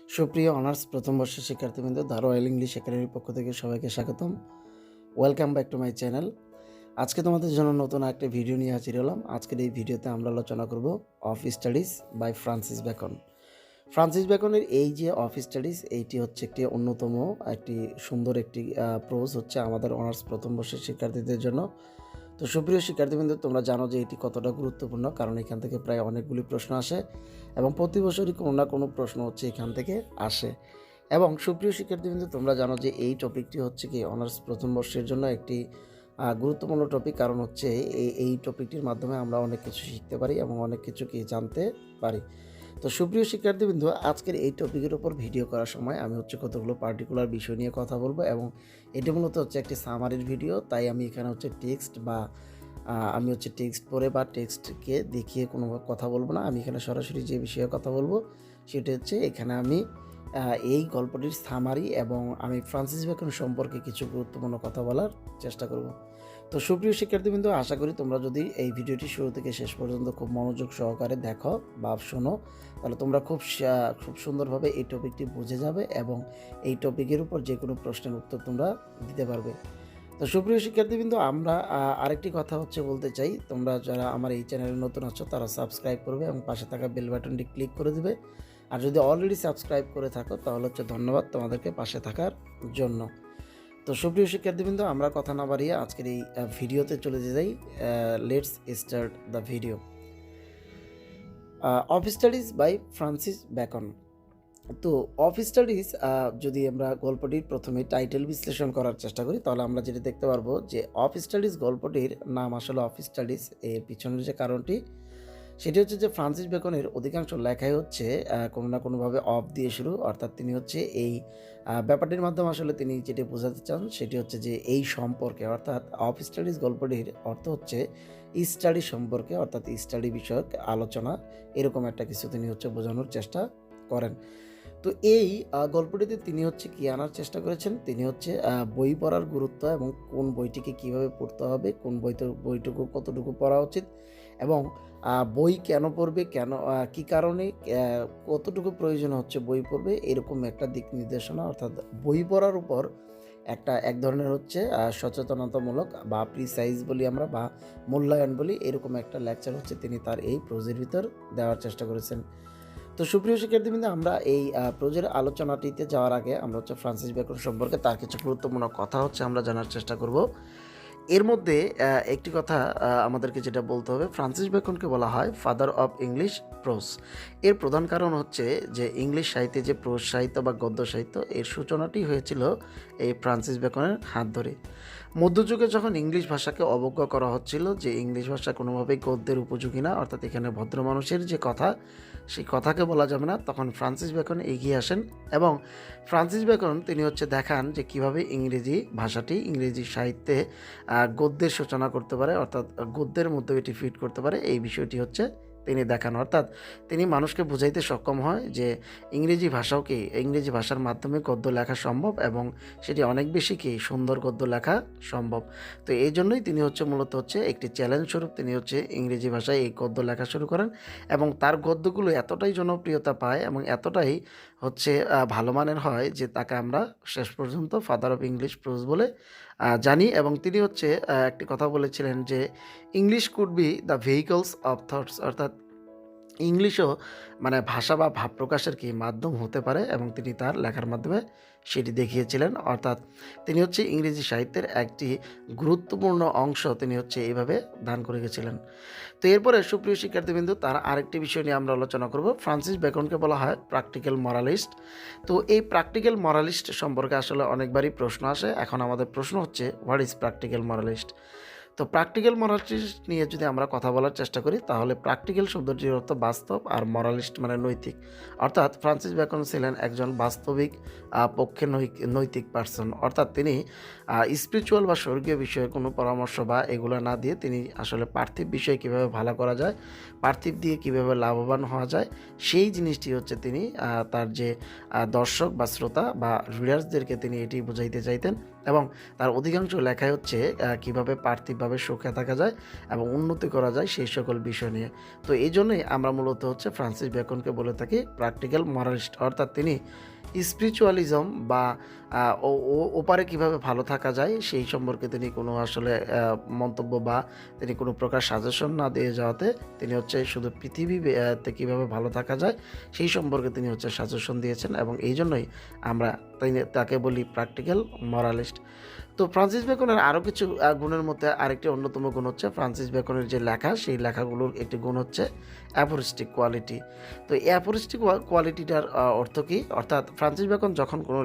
সুপ্রিয় অনার্স প্রথম বর্ষের শিক্ষার্থীবৃন্দ, রয়্যাল ইংলিশ একাডেমির পক্ষ থেকে সবাইকে স্বাগতম। Welcome back to my channel. আজকে তোমাদের জন্য নতুন একটা ভিডিও নিয়ে হাজির হলাম। আজকের এই ভিডিওতে আমরা আলোচনা করব of studies by Francis Bacon. Francis বেকনের এই যে অফ স্টাডিজ, এইটি হচ্ছে একটি অন্যতম একটি সুন্দর একটি প্রোজ হচ্ছে আমাদের অনার্স প্রথম বর্ষের শিক্ষার্থীদের জন্য। তো সুপ্রিয় শিক্ষার্থীবৃন্দ, তোমরা জানো যে এটি কতটা গুরুত্বপূর্ণ, কারণ এখান থেকে প্রায় অনেকগুলি প্রশ্ন আসে এবং প্রতি বছরই কোনো না কোনো প্রশ্ন হচ্ছে এখান থেকে আসে। এবং সুপ্রিয় শিক্ষার্থীবৃন্দ, তোমরা জানো যে এই টপিকটি হচ্ছে কি অনার্স প্রথম বর্ষের জন্য একটি গুরুত্বপূর্ণ টপিক, কারণ হচ্ছে এই টপিকটির মাধ্যমে আমরা অনেক কিছু শিখতে পারি এবং অনেক কিছু কি জানতে পারি। তো সুপ্রিয় শিক্ষার্থীবৃন্দ, আজকের এই টপিকের উপর ভিডিও করার সময় আমি হচ্ছে কতগুলো পার্টিকুলার বিষয় নিয়ে কথা বলবো এবং এটি মূলত হচ্ছে একটি সামারির ভিডিও, তাই আমি এখানে হচ্ছে টেক্সট বা আমি হচ্ছে টেক্সট পড়ে বা টেক্সটকে দেখিয়ে কোনো কথা বলবো না। আমি এখানে সরাসরি যে বিষয়ে কথা বলবো সেটা হচ্ছে এখানে আমি এই গল্পটির সামারি এবং আমি ফ্রান্সিস বেকন সম্পর্কে কিছু গুরুত্বপূর্ণ কথা বলার চেষ্টা করব। তো সুপ্রিয় শিক্ষার্থীবৃন্দ, আশা করি তোমরা যদি এই ভিডিওটি শুরু থেকে শেষ পর্যন্ত খুব মনোযোগ সহকারে দেখো বা শোনো, তাহলে তোমরা খুব সুন্দরভাবে এই টপিকটি বুঝে যাবে এবং এই টপিকের উপর যে কোনো প্রশ্নের উত্তর তোমরা দিতে পারবে। তো সুপ্রিয় শিক্ষার্থীবৃন্দ, আমরা আরেকটি কথা হচ্ছে বলতে চাই, তোমরা যারা আমার এই চ্যানেলে নতুন আছো তারা সাবস্ক্রাইব করবে এবং পাশে থাকা বেল বাটনটি ক্লিক করে দিবে। আর যদি অলরেডি সাবস্ক্রাইব করে থাকো তাহলে হচ্ছে ধন্যবাদ তোমাদেরকে পাশে থাকার জন্য। তো সুপ্রিয় শিক্ষার্থীবৃন্দ, আমরা কথা না বাড়িয়ে আজকের এই ভিডিওতে চলে যাই। Let's start the video. Of studies by Francis Bacon. তো অফ স্টাডিজ, যদি আমরা গল্পটির প্রথমে টাইটেল বিশ্লেষণ করার চেষ্টা করি তাহলে আমরা যেটা দেখতে পারবো যে অফ স্টাডিজ গল্পটির নাম আসলে অফ স্টাডিজ, এর পিছনের যে কারণটি সেটি হচ্ছে যে ফ্রান্সিস বেকনের অধিকাংশ লেখাই হচ্ছে কোনো না কোনোভাবে অফ দিয়ে শুরু, অর্থাৎ তিনি হচ্ছে এই ব্যাপারটির মাধ্যমে আসলে তিনি যেটি বোঝাতে চান সেটি হচ্ছে যে এই সম্পর্কে, অর্থাৎ অফ স্টাডিজ গল্পটির অর্থ হচ্ছে স্টাডি সম্পর্কে, অর্থাৎ স্টাডি বিষয়ক আলোচনা, এরকম একটা কিছু তিনি হচ্ছে বোঝানোর চেষ্টা করেন। তো এই গল্পটিতে তিনি হচ্ছে কি আনার চেষ্টা করেছেন, তিনি হচ্ছে বই পড়ার গুরুত্ব এবং কোন বইটিকে কিভাবে পড়তে হবে, কোন বইটুকু কতটুকু পড়া উচিত এবং বই কেন পড়বে, কেন কী কারণে কতটুকু প্রয়োজন হচ্ছে বই পড়বে, এরকম একটা দিক নির্দেশনা, অর্থাৎ বই পড়ার উপর এক ধরনের হচ্ছে সচেতনতামূলক বা প্রিসাইজ বলি আমরা বা মূল্যায়ন বলি, এরকম একটা লেকচার হচ্ছে তিনি তার এই প্রোজের ভিতর দেওয়ার চেষ্টা করেছেন। তো সুপ্রিয় শিক্ষার্থীবৃন্দ, আমরা এই প্রোজের আলোচনাটিতে যাওয়ার আগে আমরা হচ্ছে ফ্রান্সিস বেকন সম্পর্কে তার কিছু গুরুত্বপূর্ণ কথা হচ্ছে আমরা জানার চেষ্টা করব। এর মধ্যে একটি কথা আমাদেরকে যেটা বলতে হবে, ফ্রান্সিস বেকনকে বলা হয় ফাদার অফ ইংলিশ প্রোজ। এর প্রধান কারণ হচ্ছে যে ইংলিশ সাহিত্যে যে প্রোজ সাহিত্য বা গদ্য সাহিত্য, এর সূচনাটি হয়েছিল এই ফ্রান্সিস বেকনের হাত ধরে। মধ্যযুগে যখন ইংলিশ ভাষাকে অবজ্ঞা করা হচ্ছিল যে ইংলিশ ভাষা কোনোভাবেই গদ্যের উপযোগী না, অর্থাৎ এখানে ভদ্র মানুষের যে কথা সেই কথাকে বলা যাবে না, তখন ফ্রান্সিস বেকন এগিয়ে আসেন এবং ফ্রান্সিস বেকন তিনি হচ্ছে দেখান যে কিভাবে ইংরেজি ভাষাটি ইংরেজি সাহিত্যে গদ্যের সূচনা করতে পারে, অর্থাৎ গদ্যের মধ্যে এটি ফিট করতে পারে, এই বিষয়টি হচ্ছে তিনি দেখান। অর্থাৎ তিনি মানুষকে বুঝাইতে সক্ষম হয় যে ইংরেজি ভাষার মাধ্যমে গদ্য লেখা সম্ভব এবং সেটি অনেক বেশি সুন্দর গদ্য লেখা সম্ভব। তো এই জন্যই তিনি হচ্ছে মূলত হচ্ছে একটি চ্যালেঞ্জ স্বরূপ তিনি হচ্ছে ইংরেজি ভাষায় এই গদ্য লেখা শুরু করেন এবং তার গদ্যগুলো এতটাই জনপ্রিয়তা পায় এবং এতটাই হচ্ছে ভালো মানের হয় যে তাকে আমরা শেষ পর্যন্ত ফাদার অফ ইংলিশ প্রোজ বলে জানি। এবং তিনি হচ্ছে একটি কথা বলেছিলেন যে English could be the vehicles of thoughts, অর্থাৎ ইংলিশও মানে ভাষা বা ভাব প্রকাশের মাধ্যম হতে পারে এবং তিনি তার লেখার মাধ্যমে সেটি দেখিয়েছিলেন। অর্থাৎ তিনি হচ্ছে ইংরেজি সাহিত্যের একটি গুরুত্বপূর্ণ অংশ তিনি হচ্ছে এইভাবে দান করে গেছিলেন। তো এরপরে সুপ্রিয় শিক্ষার্থীবৃন্দ, তার আরেকটি বিষয় নিয়ে আমরা আলোচনা করব। ফ্রান্সিস বেকনকে বলা হয় প্র্যাকটিক্যাল মরালিস্ট। তো এই প্র্যাকটিক্যাল মরালিস্ট সম্পর্কে আসলে অনেকবারই প্রশ্ন আসে। এখন আমাদের প্রশ্ন হচ্ছে হোয়াট ইজ প্র্যাকটিক্যাল মরালিস্ট। তো প্র্যাকটিক্যাল মরালিস্ট নিয়ে যদি আমরা কথা বলার চেষ্টা করি তাহলে প্র্যাকটিক্যাল শব্দটির অর্থ বাস্তব আর মরালিস্ট মানে নৈতিক, অর্থাৎ ফ্রান্সিস বেকন ছিলেন একজন বাস্তবিক পক্ষে নৈতিক পার্সন, অর্থাৎ তিনি স্পিরিচুয়াল বা স্বর্গীয় বিষয়ে কোনো পরামর্শ বা এগুলো না দিয়ে তিনি আসলে পার্থিব বিষয়ে কীভাবে ভালো করা যায়, পার্থিব দিয়ে কীভাবে লাভবান হওয়া যায় সেই জিনিসটি হচ্ছে তিনি তার যে দর্শক বা শ্রোতা বা রিডার্সদেরকে তিনি এটি বোঝাইতে চাইতেন এবং তার অধিকাংশ লেখাই হচ্ছে কীভাবে পার্থিবভাবে সুখে থাকা যায় এবং উন্নতি করা যায় সেই সকল বিষয় নিয়ে। তো এই জন্যই আমরা মূলত হচ্ছে ফ্রান্সিস বেকনকে বলে থাকি প্র্যাকটিক্যাল মরালিস্ট, অর্থাৎ তিনি স্পিরিচুয়ালিজম বা ওপারে কীভাবে ভালো থাকা যায় সেই সম্পর্কে তিনি কোনো আসলে মন্তব্য বা তিনি কোনো প্রকার সাজেশন না দিয়ে যাওয়াতে তিনি হচ্ছে শুধু পৃথিবীতে কীভাবে ভালো থাকা যায় সেই সম্পর্কে তিনি হচ্ছে সাজেশন দিয়েছেন, এবং এই জন্যই আমরা তাকে বলি প্র্যাকটিক্যাল মরালিস্ট। তো ফ্রান্সিস বেকনের আরও কিছু গুণের মধ্যে আরেকটি অন্যতম গুণ হচ্ছে ফ্রান্সিস বেকনের যে লেখা সেই লেখাগুলোর একটি গুণ হচ্ছে অ্যাফোরিস্টিক কোয়ালিটি। তো এই অ্যাফোরিস্টিক কোয়ালিটিটার অর্থ কী? অর্থাৎ ফ্রান্সিস বেকন যখন কোনো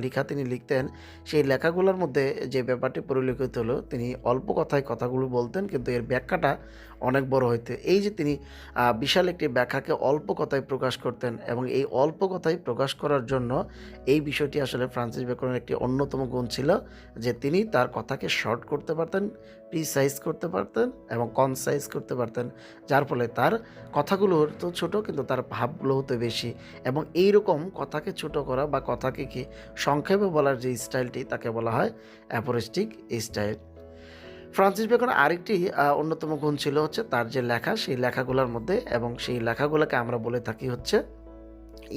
লেখা তিনি লিখতেন সেই লেখাগুলোর মধ্যে যে ব্যাপারটি পরিলক্ষিত হলো, তিনি অল্প কথায় কথাগুলো বলতেন কিন্তু এর ব্যাখ্যাটা অনেক বড় হইতো। এই যে তিনি বিশাল একটি ব্যাখ্যাকে অল্প কথায় প্রকাশ করতেন, এবং এই অল্প কথায় প্রকাশ করার জন্য এই বিষয়টি আসলে ফ্রান্সিস বেকনের একটি অন্যতম গুণ ছিল যে তিনি তার কথাকে শর্ট করতে পারতেন, প্রিসাইজ করতে পারতেন এবং কনসাইজ করতে পারতেন, যার ফলে তার কথাগুলো হতো ছোট কিন্তু তার ভাবগুলো হতো বেশি। এবং এই রকম কথাকে ছোট করা বা কথাকে কি সংক্ষেপে বলার যে স্টাইলটি তাকে বলা হয় অ্যাফোরিস্টিক স্টাইল। ফ্রান্সিস বেকন আরেকটি অন্যতম গুণ ছিল হচ্ছে তার যে লেখা সেই লেখাগুলোর মধ্যে, এবং সেই লেখাগুলোকে আমরা বলে থাকি হচ্ছে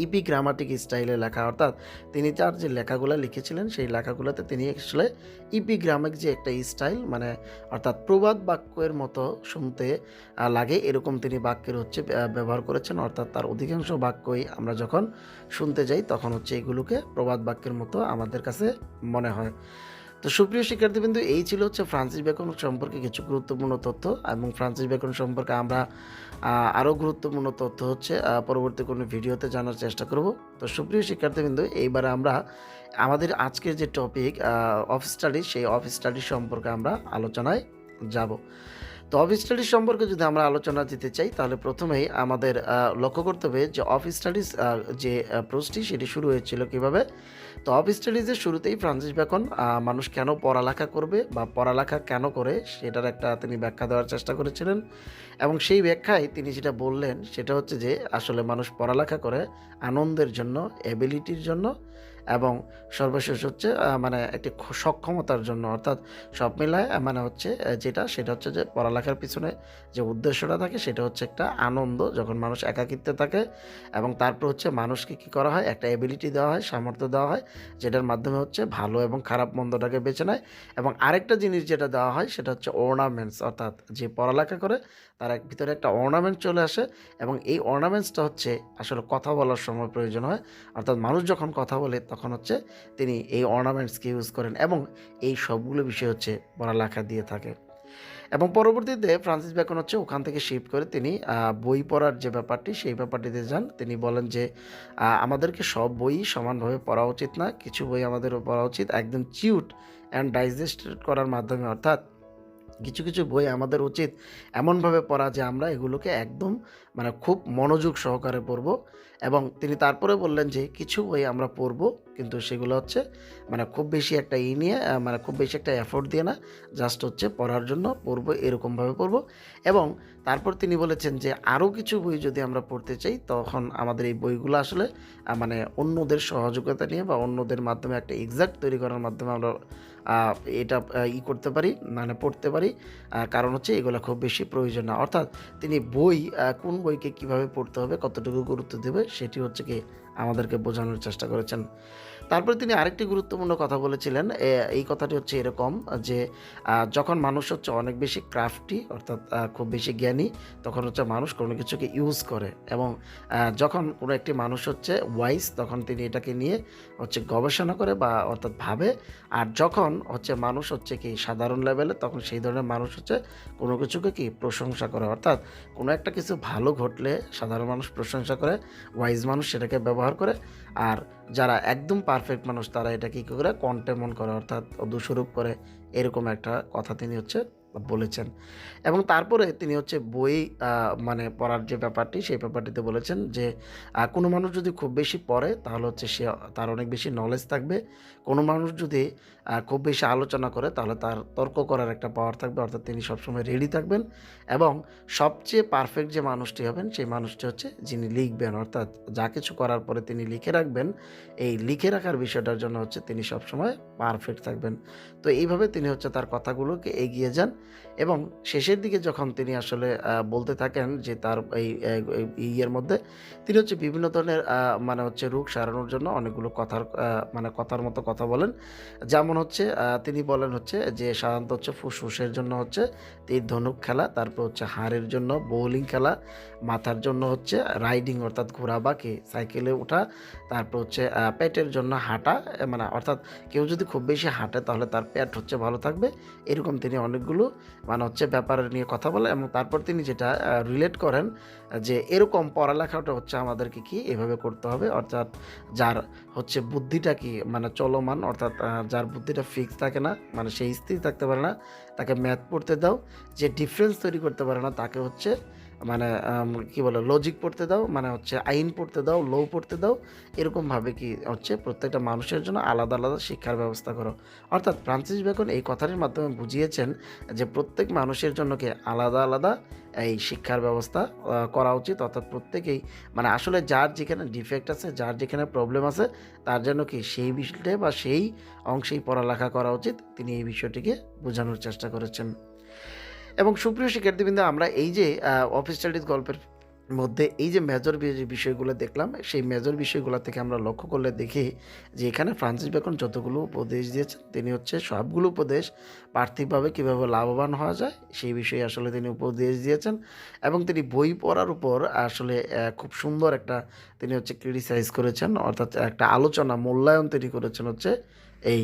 ইপিগ্রামাটিক স্টাইলে লেখা, অর্থাৎ তিনি তার যে লেখাগুলো লিখেছিলেন সেই লেখাগুলোতে তিনি আসলে ইপিগ্রামিক যে একটা স্টাইল, মানে অর্থাৎ প্রবাদ বাক্যের মতো শুনতে লাগে এরকম তিনি বাক্যের হচ্ছে ব্যবহার করেছেন। অর্থাৎ তার অধিকাংশ বাক্যই আমরা যখন শুনতে যাই তখন হচ্ছে এগুলোকে প্রবাদ বাক্যের মতো আমাদের কাছে মনে হয়। তো সুপ্রিয় শিক্ষার্থীবৃন্দ, এই ছিল হচ্ছে ফ্রান্সিস বেকন সম্পর্কে কিছু গুরুত্বপূর্ণ তথ্য, এবং ফ্রান্সিস বেকন সম্পর্কে আমরা আরও গুরুত্বপূর্ণ তথ্য হচ্ছে পরবর্তী কোনো ভিডিওতে জানার চেষ্টা করব। তো সুপ্রিয় শিক্ষার্থীবৃন্দ, এইবারে আমরা আমাদের আজকের যে টপিক অফ স্টাডি, সেই অফ স্টাডি সম্পর্কে আমরা আলোচনায় যাব। তো অফ স্টাডিজ সম্পর্কে যদি আমরা আলোচনা দিতে চাই তাহলে প্রথমেই আমাদের লক্ষ্য করতে হবে যে অফ স্টাডিজ যে প্রশ্নটি সেটি শুরু হয়েছিল কীভাবে। তো অফ স্টাডিজের শুরুতেই ফ্রান্সিস বেকন মানুষ কেন পড়ালেখা করবে বা পড়ালেখা কেন করে সেটার একটা তিনি ব্যাখ্যা দেওয়ার চেষ্টা করেছিলেন, এবং সেই ব্যাখ্যায় তিনি যেটা বললেন সেটা হচ্ছে যে আসলে মানুষ পড়ালেখা করে আনন্দের জন্য, এবিলিটির জন্য, এবং সর্বশেষ হচ্ছে মানে একটি সক্ষমতার জন্য। অর্থাৎ সব মিলায় মানে হচ্ছে সেটা হচ্ছে যে পড়ালেখার পিছনে যে উদ্দেশ্যটা থাকে সেটা হচ্ছে একটা আনন্দ, যখন মানুষ একাকিত্বে থাকে, এবং তারপর হচ্ছে মানুষকে কী করা হয়, একটা এবিলিটি দেওয়া হয়, সামর্থ্য দেওয়া হয়, যেটার মাধ্যমে হচ্ছে ভালো এবং খারাপ মন্দটাকে বেছে নেয়। এবং আরেকটা জিনিস যেটা দেওয়া হয় সেটা হচ্ছে অর্নামেন্টস, অর্থাৎ যে পড়ালেখা করে তার ভিতরে একটা অর্নামেন্ট চলে আসে, এবং এই অর্নামেন্টসটা হচ্ছে আসলে কথা বলার সময় প্রয়োজন হয়। অর্থাৎ মানুষ যখন কথা বলে তখন হচ্ছে তিনি এই অর্নামেন্টসকে ইউজ করেন, এবং এই সবগুলো বিষয় হচ্ছে পড়ালেখা দিয়ে থাকে। এবং পরবর্তীতে ফ্রান্সিস বেকন হচ্ছে ওখান থেকে শিফট করে তিনি বই পড়ার যে ব্যাপারটি সেই ব্যাপারটিতে যান। তিনি বলেন যে আমাদেরকে সব বই সমানভাবে পড়া উচিত না, কিছু বই আমাদের পড়া উচিত একদম চিউড অ্যান্ড ডাইজেস্ট করার মাধ্যমে। অর্থাৎ কিছু কিছু বই আমাদের উচিত এমনভাবে পড়া যে আমরা এগুলোকে একদম মানে খুব মনোযোগ সহকারে পড়ব। এবং তিনি তারপরে বললেন যে কিছু বই আমরা পড়ব কিন্তু সেগুলো হচ্ছে মানে খুব বেশি একটা নিয়ে মানে খুব বেশি একটা এফোর্ট দিয়ে না, জাস্ট হচ্ছে পড়ার জন্য পড়ব, এরকমভাবে পড়ব। এবং তারপর তিনি বলেছেন যে আরও কিছু বই যদি আমরা পড়তে চাই তখন আমাদের এই বইগুলো আসলে মানে অন্যদের সহযোগিতা নিয়ে বা অন্যদের মাধ্যমে একটা এক্সাক্ট তৈরি করার মাধ্যমে আমরা এটা করতে পারি, মানে পড়তে পারি। কারণ হচ্ছে এগুলো খুব বেশি প্রয়োজন না। অর্থাৎ তিনি কোন বইকে কিভাবে পড়তে হবে, কতটুকু গুরুত্ব দেবে সেটি হচ্ছে কি আমাদেরকে বোঝানোর চেষ্টা করেছেন। তারপরে তিনি আরেকটি গুরুত্বপূর্ণ কথা বলেছিলেন, এই কথাটি হচ্ছে এরকম যে যখন মানুষ হচ্ছে অনেক বেশি ক্রাফটি, অর্থাৎ খুব বেশি জ্ঞানী, তখন হচ্ছে মানুষ কোনো কিছুকে ইউজ করে, এবং যখন কোনো একটি মানুষ হচ্ছে ওয়াইজ তখন তিনি এটাকে নিয়ে হচ্ছে গবেষণা করে বা অর্থাৎ ভাবে। আর যখন হচ্ছে মানুষ হচ্ছে কি সাধারণ লেভেলে, তখন সেই ধরনের মানুষ হচ্ছে কোনো কিছুকে কি প্রশংসা করে। অর্থাৎ কোনো একটা কিছু ভালো ঘটলে সাধারণ মানুষ প্রশংসা করে, ওয়াইজ মানুষ সেটাকে ব্যবহার করে, আর যারা একদম পারফেক্ট মানুষ তারা এটা কী করে কন্টেমন করে, অর্থাৎ দোষারোপ করে। এরকম একটা কথা তিনি হচ্ছে বলেছেন। এবং তারপরে তিনি হচ্ছে বই মানে পড়ার যে ব্যাপারটি, সেই ব্যাপারটিতে বলেছেন যে কোনো মানুষ যদি খুব বেশি পড়ে তাহলে হচ্ছে তার অনেক বেশি নলেজ থাকবে। কোনো মানুষ যদি খুব বেশি আলোচনা করে তাহলে তার তর্ক করার একটা পাওয়ার থাকবে, অর্থাৎ তিনি সবসময় রেডি থাকবেন। এবং সবচেয়ে পারফেক্ট যে মানুষটি হবেন সেই মানুষটি হচ্ছে যিনি লিখবেন, অর্থাৎ যা কিছু করার পরে তিনি লিখে রাখবেন, এই লিখে রাখার বিষয়টার জন্য হচ্ছে তিনি সবসময় পারফেক্ট থাকবেন। তো এইভাবে তিনি হচ্ছে তার কথাগুলোকে এগিয়ে যান এবং শেষের দিকে যখন তিনি আসলে বলতে থাকেন যে তার এই ইয়ের মধ্যে তিনি হচ্ছে বিভিন্ন ধরনের মানে হচ্ছে রোগ সারানোর জন্য অনেকগুলো মানে কথার মতো কথা বলেন। যেমন হচ্ছে তিনি বলেন হচ্ছে যে সাধারণত হচ্ছে ফুসফুসের জন্য হচ্ছে তীর ধনুক খেলা, তারপর হচ্ছে হাড়ের জন্য বোলিং খেলা, মাথার জন্য হচ্ছে রাইডিং অর্থাৎ ঘোড়া বা কি সাইকেলে ওঠা, তারপর হচ্ছে পেটের জন্য হাঁটা, মানে অর্থাৎ কেউ যদি খুব বেশি হাঁটে তাহলে তার পেট হচ্ছে ভালো থাকবে। এরকম তিনি অনেকগুলো মানে হচ্ছে ব্যাপার নিয়ে কথা বলে এবং তারপর তিনি যেটা রিলেট করেন যে এরকম পড়ালেখাটা হচ্ছে আমাদেরকে কি এভাবে করতে হবে, অর্থাৎ যার হচ্ছে বুদ্ধিটা কি মানে চলমান, অর্থাৎ যার বুদ্ধিটা ফিক্স থাকে না, মানে সে স্থির থাকতে পারে না, তাকে ম্যাথ পড়তে দাও। যে ডিফারেন্স তৈরি করতে পারে না তাকে হচ্ছে মানে কি বলে লজিক পড়তে দাও, মানে হচ্ছে আইন পড়তে দাও, ল পড়তে দাও। এরকমভাবে কি হচ্ছে প্রত্যেকটা মানুষের জন্য আলাদা আলাদা শিক্ষার ব্যবস্থা করো। অর্থাৎ ফ্রান্সিস বেকন এই কথাটির মাধ্যমে বুঝিয়েছেন যে প্রত্যেক মানুষের জন্য কি আলাদা আলাদা এই শিক্ষার ব্যবস্থা করা উচিত, অর্থাৎ প্রত্যেকেই মানে আসলে যার যেখানে ডিফেক্ট আছে, যার যেখানে প্রবলেম আছে, তার জন্য কি সেই বিষয়টা বা সেই অংশেই পড়ালেখা করা উচিত। তিনি এই বিষয়টিকে বোঝানোর চেষ্টা করেছেন। এবং সুপ্রিয় শিক্ষার্থীবৃন্দ, আমরা এই যে অফিস স্টাডিজ গল্পের মধ্যে এই যে মেজর যে বিষয়গুলো দেখলাম, সেই মেজর বিষয়গুলো থেকে আমরা লক্ষ্য করলে দেখি যে এখানে ফ্রান্সিস বেকন যতগুলো উপদেশ দিয়েছেন তিনি হচ্ছে সবগুলো উপদেশ আর্থিকভাবে কীভাবে লাভবান হওয়া যায় সেই বিষয়ে আসলে তিনি উপদেশ দিয়েছেন। এবং তিনি বই পড়ার উপর আসলে খুব সুন্দর একটা তিনি হচ্ছে ক্রিটিসাইজ করেছেন, অর্থাৎ একটা আলোচনা মূল্যায়ন তিনি করেছেন হচ্ছে এই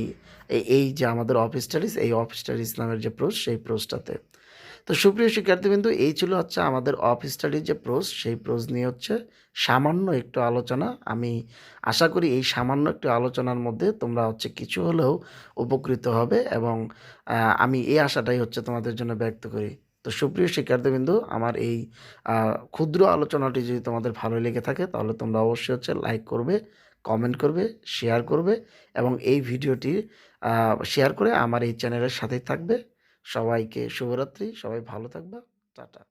এই যে আমাদের অফিস স্টাডিজ, এই অফিস স্টাডিজ নামের যে প্রোজ, সেই প্রোজটাতে। তো সুপ্রিয় শিক্ষার্থীবৃন্দু, এই ছিল হচ্ছে আমাদের অফ স্টাডির যে প্রোজ, সেই প্রোজ নিয়ে হচ্ছে সামান্য একটু আলোচনা। আমি আশা করি এই সামান্য একটু আলোচনার মধ্যে তোমরা হচ্ছে কিছু হলেও উপকৃত হবে এবং আমি এই আশাটাই হচ্ছে তোমাদের জন্য ব্যক্ত করি। তো সুপ্রিয় শিক্ষার্থীবৃন্দু, আমার এই ক্ষুদ্র আলোচনাটি যদি তোমাদের ভালো লেগে থাকে তাহলে তোমরা অবশ্যই হচ্ছে লাইক করবে, কমেন্ট করবে, শেয়ার করবে এবং এই ভিডিওটি শেয়ার করে আমার এই চ্যানেলের সাথেই থাকবে। সবাইকে শুভরাত্রি, সবাই ভালো থাকবা। টাটা।